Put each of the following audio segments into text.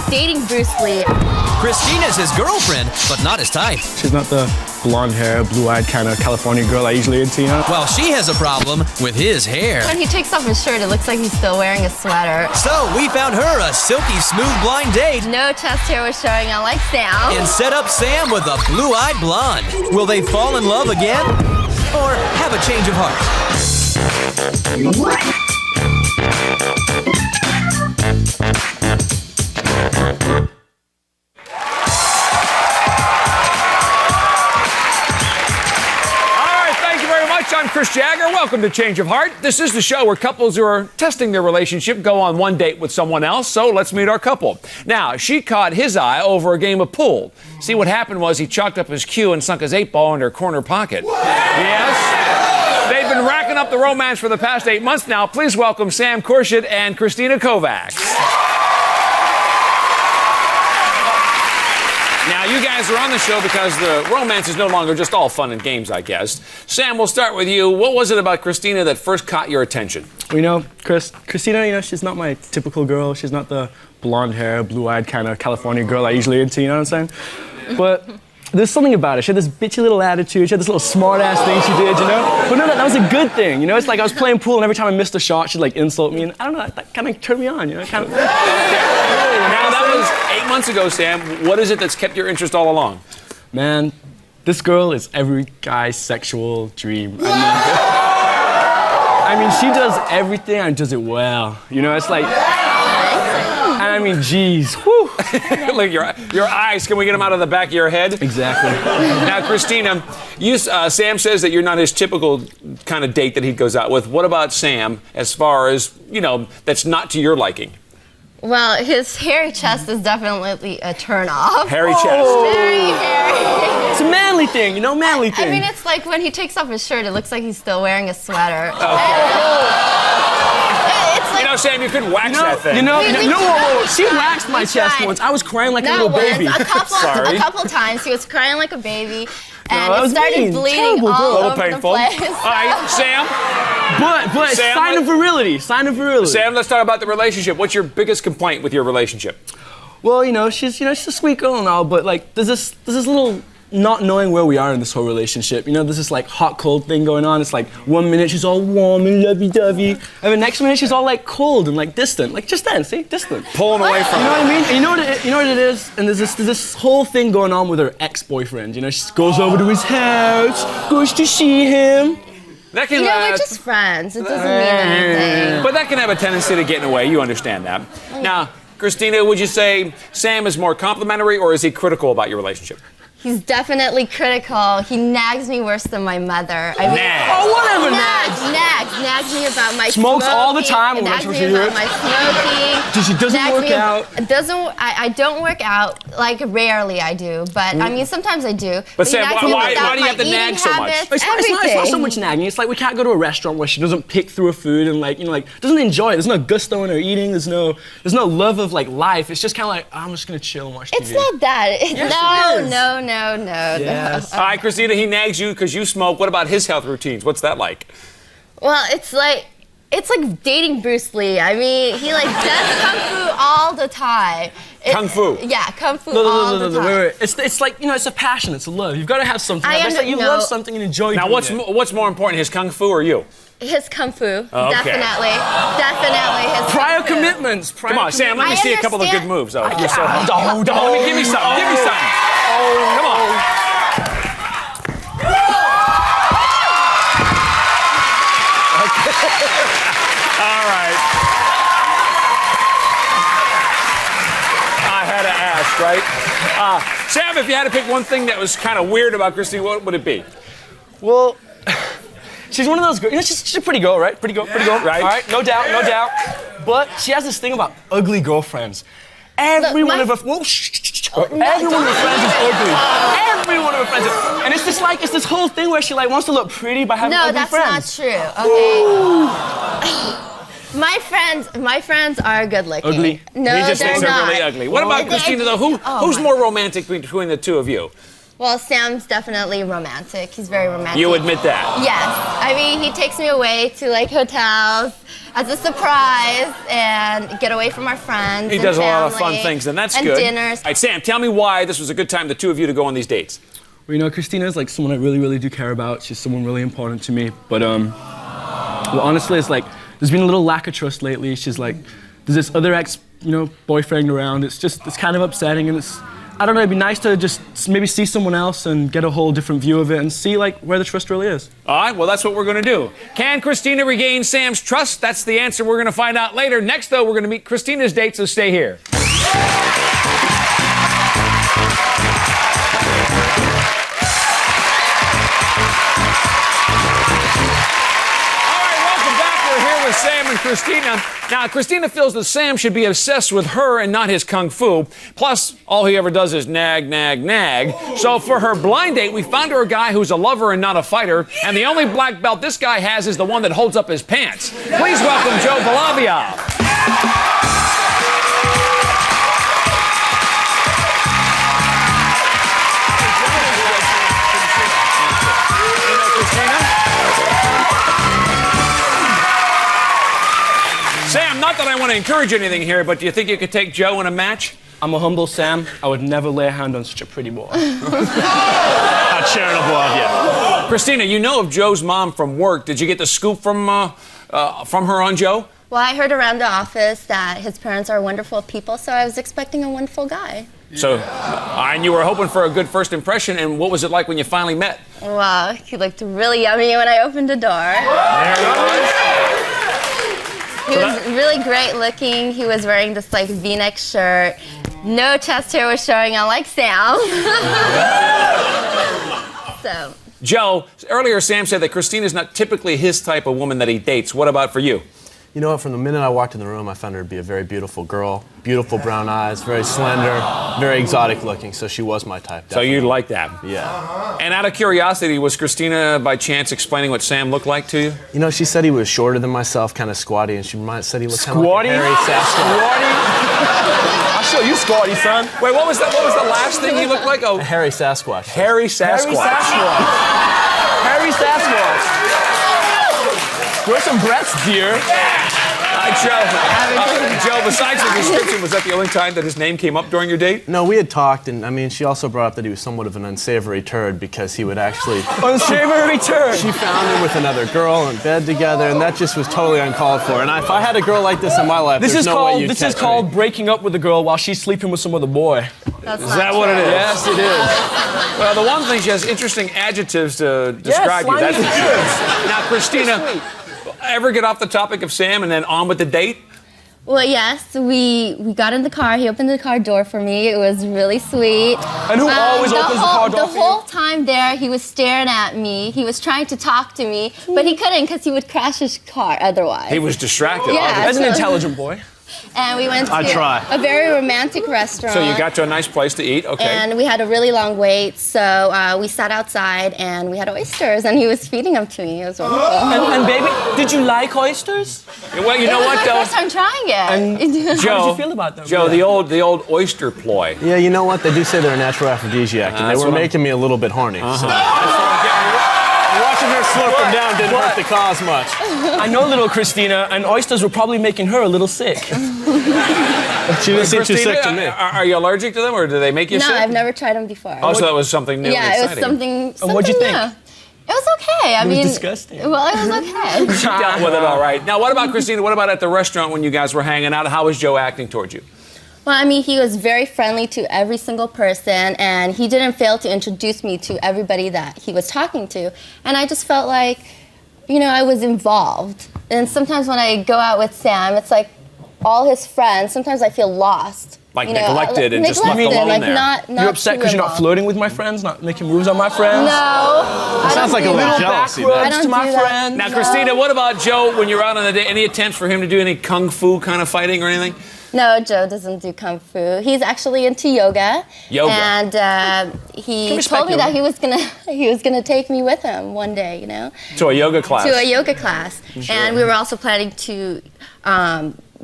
dating Bruce Lee. Christina's his girlfriend, but not his type. She's not the blonde hair, blue-eyed kind of California girl I usually into, you know? While she has a problem with his hair. When he takes off his shirt, it looks like he's still wearing a sweater. So we found her a silky smooth blind date. No chest hair was showing, unlike Sam. And set up Sam with a blue-eyed blonde. Will they fall in love again? Or have a change of heart? I'm Chris Jagger. Welcome to Change of Heart. This is the show where couples who are testing their relationship go on one date with someone else. So let's meet our couple. Now, she caught his eye over a game of pool. See, what happened was he chalked up his cue and sunk his 8-ball in her corner pocket. Yes. They've been racking up the romance for the past 8 months now. Please welcome Sam Christina and Christina Kovacs. Now, you guys are on the show because the romance is no longer just all fun and games, I guess. Sam, we'll start with you. What was it about Christina that first caught your attention? You know, Christina, she's not my typical girl. She's not the blonde hair, blue-eyed kind of California girl I usually into, you know what I'm saying? But there's something about her. She had this bitchy little attitude. She had this little smart-ass thing she did, you know? But no, that was a good thing, you know? It's like I was playing pool and every time I missed a shot, she'd like insult me. And I don't know, that kind of turned me on, you know? Now, that was 8 months ago, Sam. What is it that's kept your interest all along? Man, this girl is every guy's sexual dream. I mean, she does everything and does it well. You know, it's like, and I mean, geez, whew. Look, your eyes, can we get them out of the back of your head? Exactly. Now, Christina, Sam says that you're not his typical kind of date that he goes out with. What about Sam as far as, that's not to your liking? Well, his hairy chest is definitely a turn-off. Hairy chest. Very hairy. It's a manly thing, manly thing. I mean, it's like when he takes off his shirt, it looks like he's still wearing a sweater. It's like, Sam, you could wax that thing. She waxed my chest once. I was crying like a little baby. A couple times. He was crying like a baby. And it started bleeding all over the place. All right, Sam. But Sam, sign of virility. Sam, let's talk about the relationship. What's your biggest complaint with your relationship? Well, she's a sweet girl and all, but like there's this little not knowing where we are in this whole relationship. There's this like hot cold thing going on. It's like 1 minute she's all warm and lovey-dovey, and the next minute she's all like cold and like distant. Like just then, see, distant. Pulling away from You know what I mean? And you know what it is? And there's this whole thing going on with her ex-boyfriend. She goes over to his house, goes to see him. That can, we're just friends. It doesn't mean anything. But that can have a tendency to get in the way. You understand that. Now, Christina, would you say Sam is more complimentary or is he critical about your relationship? He's definitely critical. He nags me worse than my mother. Nags. Oh, whatever, nags me about my smokes smoking. all the time. Nags me about my smoking. She doesn't work out. I don't work out. Like rarely I do, but I mean sometimes I do. But Sam, why do you have to nag so much? It's not so much nagging. It's like we can't go to a restaurant where she doesn't pick through her food and doesn't enjoy it. There's no gusto in her eating. There's no love of like life. It's just kind of like I'm just gonna chill and watch TV. It's not that. No. Yes. All right, Christina, he nags you because you smoke. What about his health routines? What's that like? Well, it's like dating Bruce Lee. I mean, he like does kung fu all the time. Kung fu? Yeah, kung fu all the time. Wait. It's like, it's a passion, it's a love. You've got to have something. It's like you love something and enjoy it. Now, what's more important, his kung fu or you? His kung fu, okay. Definitely his prior kung fu. commitments. Come on, Sam, let me see a couple of good moves. Give me some. Give me some. Come on. All right. I had to ask, right? Sam, if you had to pick one thing that was kind of weird about Christine, what would it be? Well, she's one of those girls. She's a pretty girl, right? Pretty girl, right? All right, no doubt. But she has this thing about ugly girlfriends. Every one of her friends is ugly. Every one of her friends. And it's this whole thing where she wants to look pretty by having ugly friends. No, that's not true. Okay. My friends are good looking. Ugly. No, he just they're thinks not. they're really ugly. What about Christina though? Who's more romantic between the two of you? Well, Sam's definitely romantic. He's very romantic. You admit that? Yes. I mean, he takes me away to like hotels as a surprise and get away from our friends. He and does a lot of family fun things, and that's and good. Dinners. All right, Sam, tell me why this was a good time, the two of you, to go on these dates. Well, you know, Christina's like someone I really, really do care about. She's someone really important to me. But well, honestly, it's like there's been a little lack of trust lately. She's like, there's this other boyfriend around. It's kind of upsetting, and I don't know, it'd be nice to just maybe see someone else and get a whole different view of it and see like where the trust really is. All right, well, that's what we're going to do. Can Christina regain Sam's trust? That's the answer we're going to find out later. Next, though, we're going to meet Christina's date, so stay here. Sam and Christina. Now, Christina feels that Sam should be obsessed with her and not his kung fu. Plus, all he ever does is nag, nag, nag. So for her blind date, we found her a guy who's a lover and not a fighter. And the only black belt this guy has is the one that holds up his pants. Please welcome Joe Balavia. Sam, not that I want to encourage anything here, but do you think you could take Joe in a match? I'm a humble Sam. I would never lay a hand on such a pretty boy. How charitable of you. Christina, you know of Joe's mom from work. Did you get the scoop from her on Joe? Well, I heard around the office that his parents are wonderful people, so I was expecting a wonderful guy. So, and you were hoping for a good first impression, and what was it like when you finally met? Well, he looked really yummy when I opened the door. There he was. He was really great looking. He was wearing this like V-neck shirt. No chest hair was showing, unlike Sam. So. Joe, earlier Sam said that Christina's not typically his type of woman that he dates. What about for you? You know what, from the minute I walked in the room, I found her to be a very beautiful girl. Beautiful brown eyes, very slender, very exotic looking, so she was my type. Definitely. So you like that? Yeah. And out of curiosity, was Christina by chance explaining what Sam looked like to you? You know, she said he was shorter than myself, kind of squatty, and she said he looked kind of like a hairy Sasquatch. Squatty? I'll show you squatty, son. Wait, what was the last thing he looked like? Oh, a hairy Sasquatch. Hairy Sasquatch. Hairy Sasquatch. Grow some breasts, dear. Joe, besides the description, was that the only time that his name came up during your date? No, we had talked, and I mean, she also brought up that he was somewhat of an unsavory turd because he would actually... Unsavory turd? She found him with another girl in bed together, and that just was totally uncalled for. And if I had a girl like this in my life, this there's no way you'd This is called breaking up with a girl while she's sleeping with some other boy. That's is that what it is? Yes, it is. Well, the one thing, she has interesting adjectives to describe you. That's for sure. Now, Christina, ever get off the topic of Sam and then on with the date? Well, yes, we got in the car. He opened the car door for me. It was really sweet. And who always opens the car door The for whole time there, he was staring at me. He was trying to talk to me, but he couldn't because he would crash his car otherwise. He was distracted. Yeah, That's an intelligent boy. And we went to a very romantic restaurant. So you got to a nice place to eat, okay. And we had a really long wait, so we sat outside and we had oysters, and he was feeding them to me. It was wonderful. And baby, did you like oysters? Well, you know what, It though? was my first time trying it. And Joe, how did you feel about them? Joe, the old oyster ploy. Yeah, you know what? They do say they're a natural aphrodisiac, and they were making me a little bit horny. So. Watching her slurp them down didn't hurt the cause much. I know little Christina, and oysters were probably making her a little sick. She didn't seem too sick to me. Are you allergic to them, or do they make you sick? No, I've never tried them before. Oh, so that was something new and Yeah, exciting. it was something what'd you think? new. It was okay. I mean, was disgusting. Well, it was okay. She dealt with it all right. Now, what about Christina? What about at the restaurant when you guys were hanging out? How was Joe acting towards you? Well, I mean, he was very friendly to every single person, and he didn't fail to introduce me to everybody that he was talking to. And I just felt like, you know, I was involved. And sometimes when I go out with Sam, it's like all his friends, sometimes I feel lost. Like neglected and just left alone like there. Not You're upset because you're not flirting with my friends, not making moves on my friends? No. Sounds like a little jealousy. I don't to my do that. friends. Now, Christina, what about Joe when you're out on the date? Any attempts for him to do any kung fu kind of fighting or anything? No, Joe doesn't do kung fu. He's actually into yoga. Yoga. And he told me that he was gonna take me with him one day, you know. To a yoga class. To a yoga class. Sure. And we were also planning to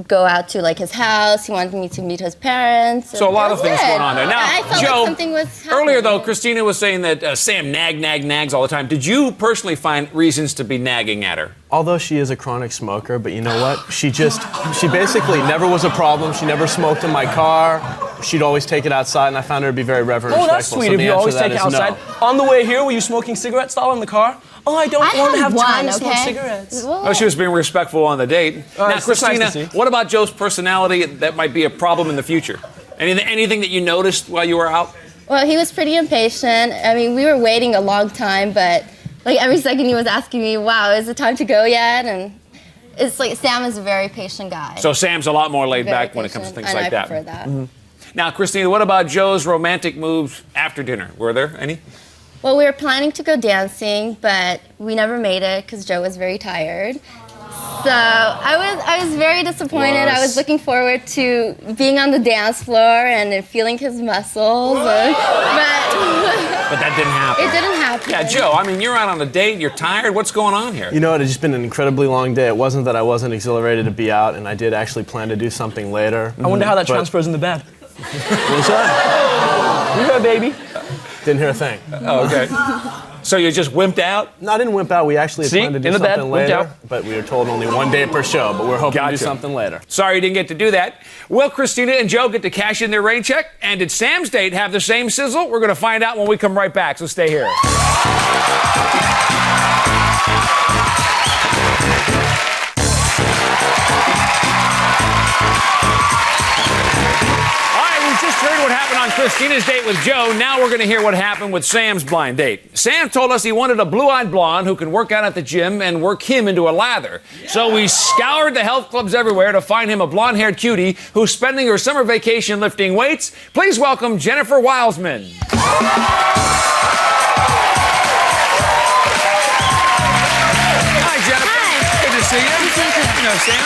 go out to like his house. He wanted me to meet his parents. So a lot of things good. going on there. Now, I felt Joe, like something was happening. earlier though, Christina was saying that Sam nags all the time. Did you personally find reasons to be nagging at her? Although she is a chronic smoker, but you know what? She basically never was a problem. She never smoked in my car. She'd always take it outside, and I found her to be very reverent and Oh, that's respectful. sweet So of the you. answer Always to that take it is no. outside. On the way here, were you smoking cigarettes all in the car? Oh, I don't want to have time to smoke cigarettes. Well, Oh, she was being respectful on the date. Now, that's Christina, nice to see. what about Joe's personality that might be a problem in the future? Anything that you noticed while you were out? well, he was pretty impatient. I mean, we were waiting a long time, but like every second he was asking me, "Wow, is it time to go yet?" And it's like Sam is a very patient guy. So Sam's a lot more laid Very back when it comes to patient, things and like I that. prefer that. Now, Christina, what about Joe's romantic moves after dinner? Were there any? Well, we were planning to go dancing, but we never made it because Joe was very tired. So I was very disappointed. I was looking forward to being on the dance floor and feeling his muscles, but But that didn't happen. it didn't happen. Yeah, Joe, I mean, you're out on a date, you're tired. What's going on here? You know, it had just been an incredibly long day. It wasn't that I wasn't exhilarated to be out, and I did actually plan to do something later. I wonder how that But- transfers in the bed. What's that? You heard, baby. Didn't hear a thing. Oh, okay. So you just wimped out? No, I didn't wimp out. We actually had See? planned to do In the bed, something wimped later, out. but we were told only one day per show. But we're hoping to Gotcha. do something later. Sorry you didn't get to do that. Will Christina and Joe get to cash in their rain check? And did Sam's date have the same sizzle? We're going to find out when we come right back, so stay here. All right, we just heard what happened on Christina's date with Joe. Now we're going to hear what happened with Sam's blind date. Sam told us he wanted a blue-eyed blonde who can work out at the gym and work him into a lather. So we scoured the health clubs everywhere to find him a blonde-haired cutie who's spending her summer vacation lifting weights. Please welcome Jennifer Wilesman. Hi, Jennifer. Hi. Good to see you. You know, Sam.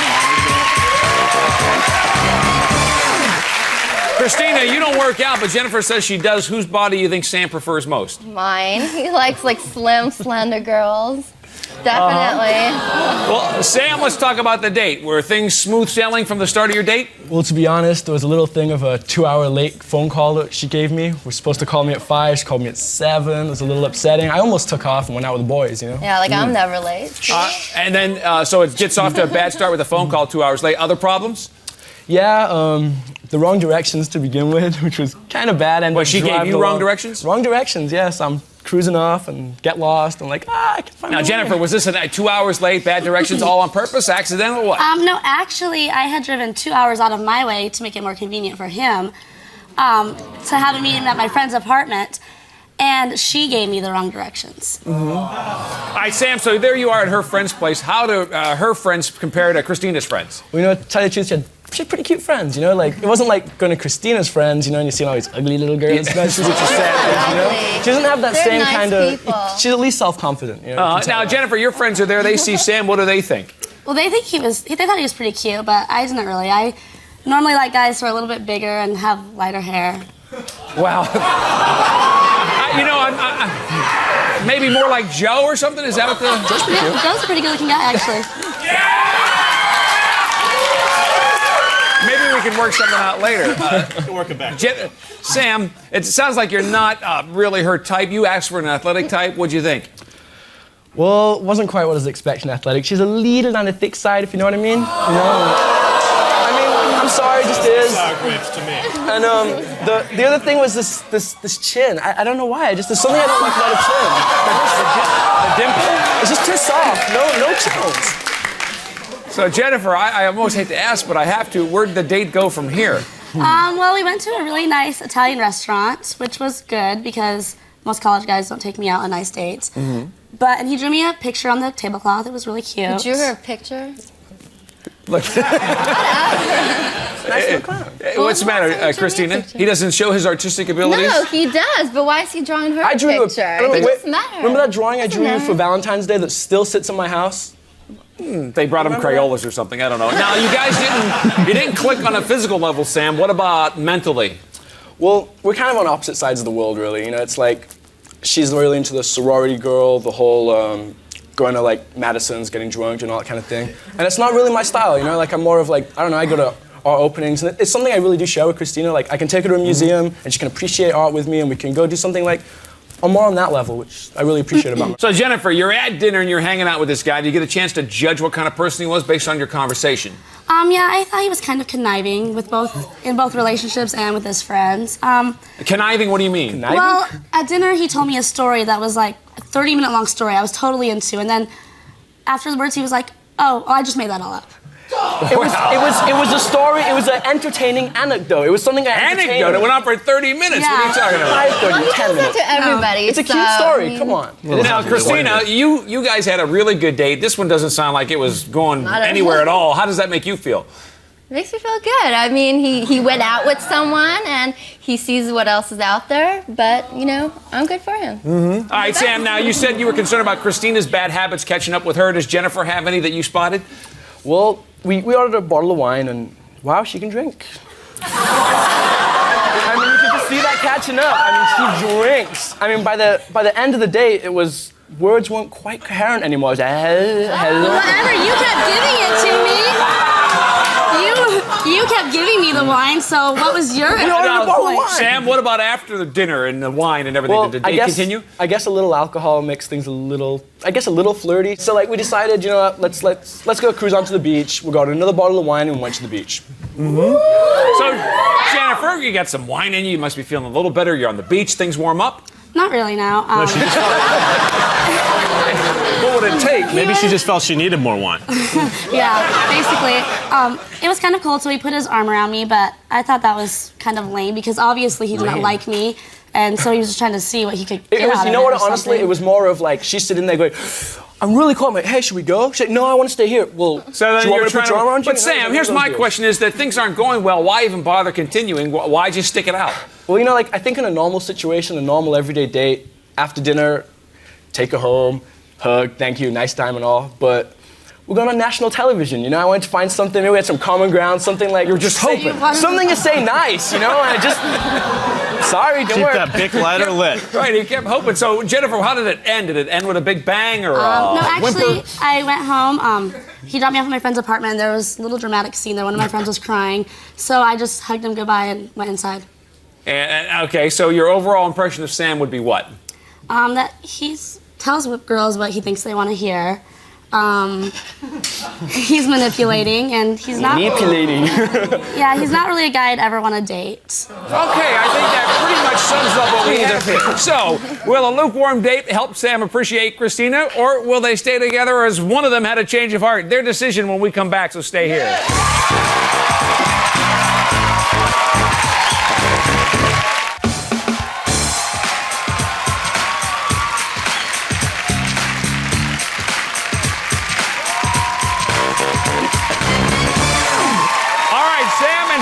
Christina, you don't work out, but Jennifer says she does. Whose body do you think Sam prefers most? Mine. He likes like slim, slender girls. Definitely. Well, Sam, let's talk about the date. Were things smooth sailing from the start of your date? Well, to be honest, there was a little thing of a 2-hour late phone call that she gave me. We're supposed to call me at 5. She called me at 7. It was a little upsetting. I almost took off and went out with the boys, you know? Yeah, like I'm never late. And then, so it gets off to a bad start with a phone call 2 hours late. Other problems? Yeah, the wrong directions to begin with, which was kind of bad. What, she gave you wrong directions? Wrong directions, yes. I'm cruising off and get lost. I'm like, I can find Now, my way. Jennifer, was this 2 hours late, bad directions, all on purpose, accidental, what? No, actually, I had driven 2 hours out of my way to make it more convenient for him to have a meeting at my friend's apartment, and she gave me the wrong directions. All right, Sam, so there you are at her friend's place. How do her friends compare to Christina's friends? Well, you know, to tell you the truth, she had pretty cute friends, you know? Like, it wasn't like going to Christina's friends, you know, and you see all these ugly little girls. No, she's what you said, you know? Ugly. She doesn't have that They're same nice kind of... people. She's at least self-confident, you know? you can tell Now, that. Jennifer, your friends are there. They see Sam. What do they think? Well, they think they thought he was pretty cute, but I didn't really. I normally like guys who are a little bit bigger and have lighter hair. Wow. Maybe more like Joe or something? Is that what the... Yeah, Joe's a pretty good-looking guy, actually. Maybe we can work something out later. Work it back. Sam, it sounds like you're not really her type. You asked for an athletic type. What'd you think? Well, it wasn't quite what I was expecting athletic. She's a little on the thick side, if you know what I mean. You know? I mean, I'm sorry, it just is. to me. And the other thing was this chin. I don't know why. There's something I don't like about a chin. The dimple? It's just too soft. No chills. So, Jennifer, I almost hate to ask, but I have to. Where did the date go from here? Well, we went to a really nice Italian restaurant, which was good because most college guys don't take me out on nice dates. And he drew me a picture on the tablecloth. It was really cute. You drew her a picture? Look. What's the matter, Christina? He doesn't show his artistic abilities? No, he does, but why is he drawing her I drew a you picture? He just met her. Remember that drawing I drew you Doesn't for matter. Valentine's Day that still sits in my house? They brought him Crayolas or something. I don't know. Now, you guys didn't click on a physical level, Sam. What about mentally? Well, we're kind of on opposite sides of the world, really. You know, it's like she's really into the sorority girl, the whole going to like Madison's, getting drunk and all that kind of thing. And it's not really my style, you know? Like I'm more of like, I don't know, I go to art openings, and it's something I really do share with Christina. Like I can take her to a museum and she can appreciate art with me, and we can go do something like, I'm more on that level, which I really appreciate about her. So Jennifer, you're at dinner and you're hanging out with this guy. Do you get a chance to judge what kind of person he was based on your conversation? Yeah, I thought he was kind of conniving in both relationships and with his friends. Conniving, what do you mean? Conniving? Well, at dinner he told me a story that was like a 30-minute long story I was totally into, and then afterwards he was like, oh, I just made that all up. It was a story. It was an entertaining anecdote. It was something I Anecdote? It went on for 30 minutes. Yeah. What are you talking about? 30, Well, he 10 does minutes. that to everybody. It's a cute so, story. I mean, Come on. Now, Christina, you guys had a really good date. This one doesn't sound like it was going Not at anywhere all. at all. How does that make you feel? It makes me feel good. I mean, he went out with someone and he sees what else is out there, but, you know, I'm good for him. All right, Sam, now you said you were concerned about Christina's bad habits catching up with her. Does Jennifer have any that you spotted? Well, we ordered a bottle of wine, and wow, she can drink. I mean, you can just see that catching up. I mean, she drinks. I mean, by the end of the date, it was words weren't quite coherent anymore. It was hello. Whatever, you kept giving it to me. You kept giving me the wine, so what was your ordered a bottle of point? wine. Sam, what about after the dinner and the wine and everything? Well, Did the date continue? I guess a little alcohol makes things a little flirty. So like we decided, you know what, let's go cruise onto the beach. We got another bottle of wine and went to the beach. So, Jennifer, you got some wine in you. You must be feeling a little better. You're on the beach. Things warm up. Not really now. What would it take? Maybe she just felt she needed more wine. Yeah, basically. It was kind of cold, so he put his arm around me, but I thought that was kind of lame because obviously he did not like me, and so he was just trying to see what he could get It was, out you of know it what? or Honestly, something. it was more of like she's sitting there going, "I'm really cold." I'm like, "Hey, should we go?" She's like, "No, I want to stay here." Well, So then do you want you're me to put your arm around you? But Sam, here's my question: is that things aren't going well? Why even bother continuing? Why just stick it out? Well, you know, like I think in a normal situation, a normal everyday date, after dinner, take her home, hug, thank you, nice time and all. But we're going on national television, you know. I wanted to find something. Maybe we had some common ground, something like you're just hoping, something to say nice, you know. And I just, sorry, don't Keep worry. that Bic lighter lit. Right, he kept hoping. So, Jennifer, how did it end? Did it end with a big bang or No, actually, whimper? I went home. He dropped me off at my friend's apartment, and there was a little dramatic scene there. One of my friends was crying, so I just hugged him goodbye and went inside. Okay, so your overall impression of Sam would be what? That he tells girls what he thinks they want to hear. He's manipulating, and he's not. Manipulating. Yeah, he's not really a guy I'd ever want to date. Okay, I think that pretty much sums up what we have here. So, will a lukewarm date help Sam appreciate Christina, or will they stay together as one of them had a change of heart? Their decision when we come back, so stay here.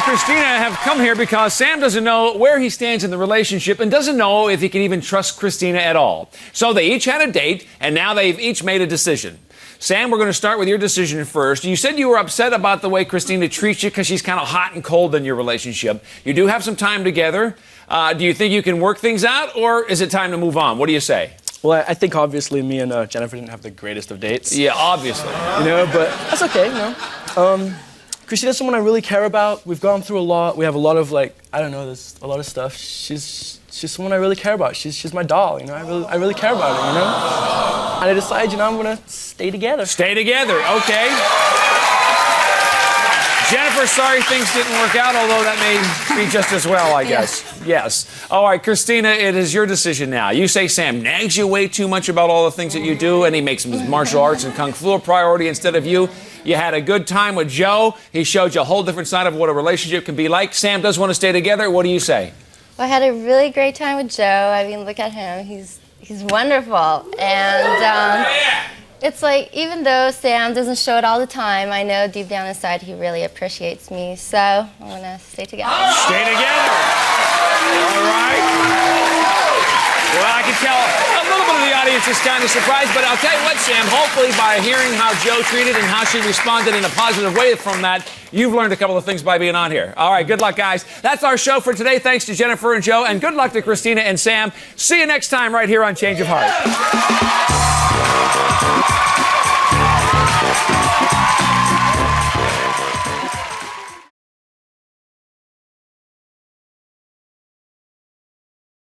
Christina have come here because Sam doesn't know where he stands in the relationship and doesn't know if he can even trust Christina at all. So they each had a date, and now they've each made a decision. Sam, we're going to start with your decision first. You said you were upset about the way Christina treats you because she's kind of hot and cold in your relationship. You do have some time together. Do you think you can work things out, or is it time to move on? What do you say? Well, I think obviously me and Jennifer didn't have the greatest of dates. Yeah, obviously. You know, but that's okay, you know. Christina's someone I really care about. We've gone through a lot. We have a lot of there's a lot of stuff. She's someone I really care about. She's my doll, you know. I really care about her, you know. And I decided, you know, I'm gonna stay together. Stay together, okay. Jennifer, sorry things didn't work out, although that may be just as well, I guess. Yes. All right, Christina, it is your decision now. You say Sam nags you way too much about all the things that you do, and he makes his martial arts and kung fu a priority instead of you. You had a good time with Joe. He showed you a whole different side of what a relationship can be like. Sam does want to stay together. What do you say? Well, I had a really great time with Joe. I mean, look at him. He's wonderful. And it's like, even though Sam doesn't show it all the time, I know deep down inside he really appreciates me. So I'm going to stay together. Stay together. All right. Well, I can tell a little bit of the audience is kind of surprised, but I'll tell you what, Sam, hopefully by hearing how Joe treated and how she responded in a positive way from that, you've learned a couple of things by being on here. All right, good luck, guys. That's our show for today. Thanks to Jennifer and Joe, and good luck to Christina and Sam. See you next time right here on Change of Heart.